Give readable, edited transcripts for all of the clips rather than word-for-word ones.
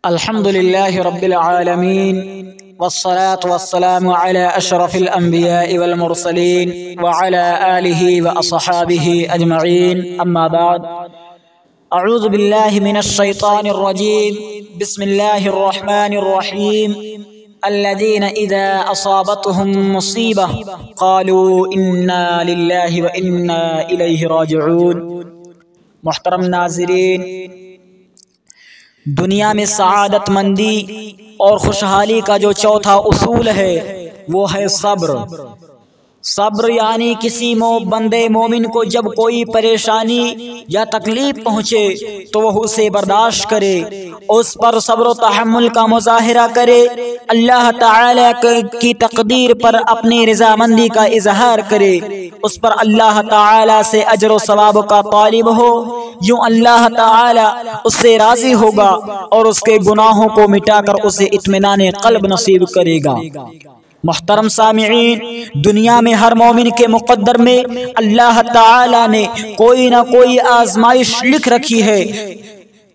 الحمد لله رب العالمين والصلاة والسلام على أشرف الأنبياء والمرسلين وعلى آله وأصحابه أجمعين أما بعد أعوذ بالله من الشيطان الرجيم بسم الله الرحمن الرحيم الذين إذا أصابتهم مصيبة قالوا إنا لله وإنا إليه راجعون۔ محترم ناظرین، دنیا میں سعادت مندی اور خوشحالی کا جو چوتھا اصول ہے وہ ہے صبر۔ صبر یعنی کسی بندے مومن کو جب کوئی پریشانی یا تکلیف پہنچے تو وہ اسے برداشت کرے، اس پر صبر و تحمل کا مظاہرہ کرے، اللہ تعالی کی تقدیر پر اپنی رضامندی کا اظہار کرے، اس پر اللہ تعالی سے اجر و ثواب کا طالب ہو، یوں اللہ تعالی اس سے راضی ہوگا اور اس کے گناہوں کو مٹا کر اسے اطمینان قلب نصیب کرے گا۔ محترم سامعین، دنیا میں ہر مومن کے مقدر میں اللہ تعالی نے کوئی نہ کوئی آزمائش لکھ رکھی ہے،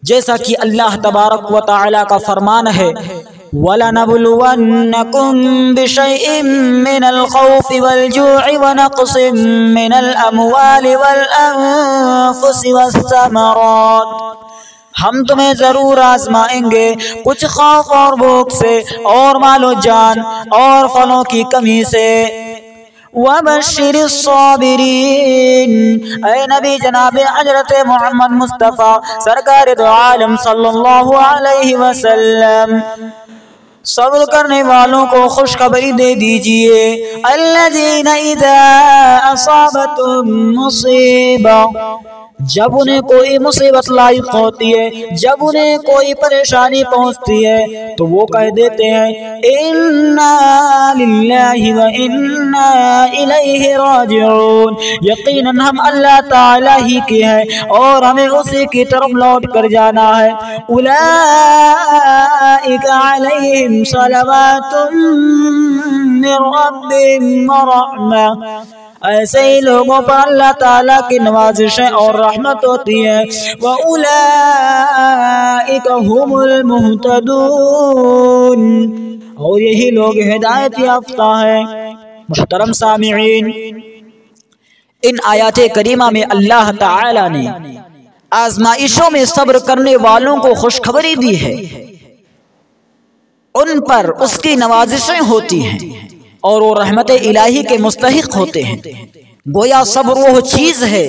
جیسا کہ اللہ تبارک و تعالی کا فرمان ہے وَلَنَبْلُوَنَّكُمْ بِشَيْءٍ مِّنَ الْخَوْفِ وَالْجُوعِ وَنَقْصٍ مِّنَ الْأَمْوَالِ وَالْأَنفُسِ وَالثَّمَرَاتِ، ہم تمہیں ضرور آزمائیں گے کچھ خوف اور بھوک سے اور مال و جان اور پھلوں کی کمی سے۔ وَبَشِّرِ الصَّابِرِينَ، اے نبی جناب حضرت محمد مصطفیٰ سرکار دو عالم صلی اللہ علیہ وسلم، صبر کرنے والوں کو خوشخبری دے دیجئے۔ الذین اذا اصابتهم مصیبہ، جب انہیں کوئی مصیبت لاحق ہوتی ہے، جب انہیں کوئی پریشانی پہنچتی ہے تو وہ کہہ دیتے ہیں انا للہ و انا الیہ راجعون، یقیناً ہم اللہ تعالی ہی کے ہیں اور ہمیں اسی کی طرف لوٹ کر جانا ہے۔ اولئک علیہم صلوات من ربہم ورحمہ، ایسے ہی لوگوں پر اللہ تعالیٰ کی نوازشیں اور رحمت ہوتی ہیں۔ وَأُولَئِكَ هُمُ الْمُهْتَدُونَ، اور یہی لوگ ہدایت یافتہ ہیں۔ محترم سامعین، ان آیات کریمہ میں اللہ تعالیٰ نے آزمائشوں میں صبر کرنے والوں کو خوشخبری دی ہے، ان پر اس کی نوازشیں ہوتی ہیں اور وہ رحمت الہی کے مستحق ہوتے ہیں۔ گویا صبر وہ چیز ہے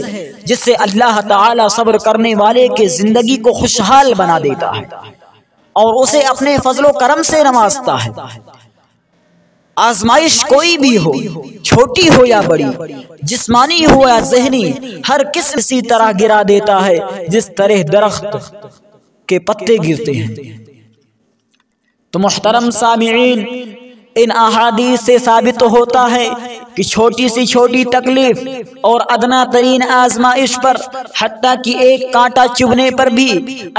جس سے اللہ تعالی صبر کرنے والے کی زندگی کو خوشحال بنا دیتا ہے اور اسے اپنے فضل و کرم سے نوازتا ہے۔ آزمائش کوئی بھی ہو، چھوٹی ہو یا بڑی، جسمانی ہو یا ذہنی، ہر کس اسی طرح گرا دیتا ہے جس طرح درخت کے پتے گرتے ہیں۔ تو محترم سامعین، ان احادیث سے ثابت ہوتا ہے کہ چھوٹی سی چھوٹی تکلیف اور ادنا ترین آزمائش پر، حتیٰ کہ ایک کانٹا چبھنے پر بھی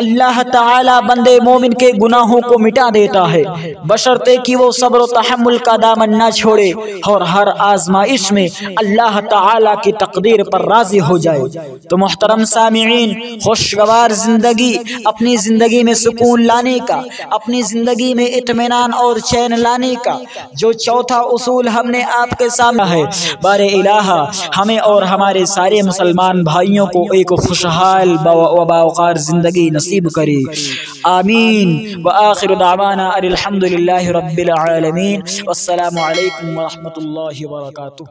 اللہ تعالی بندے مومن کے گناہوں کو مٹا دیتا ہے، بشرطے کہ وہ صبر و تحمل کا دامن نہ چھوڑے اور ہر آزمائش میں اللہ تعالی کی تقدیر پر راضی ہو جائے۔ تو محترم سامعین، خوشگوار زندگی، اپنی زندگی میں سکون لانے کا، اپنی زندگی میں اطمینان اور چین لانے کا جو چوتھا اصول ہم نے آپ کے سامنے ہے، بار الہ ہمیں اور ہمارے سارے مسلمان بھائیوں کو ایک خوشحال و باوقار زندگی نصیب کرے، آمین۔ وآخر دعوانا ان الحمد للہ رب العالمین، والسلام علیکم ورحمۃ اللہ وبرکاتہ۔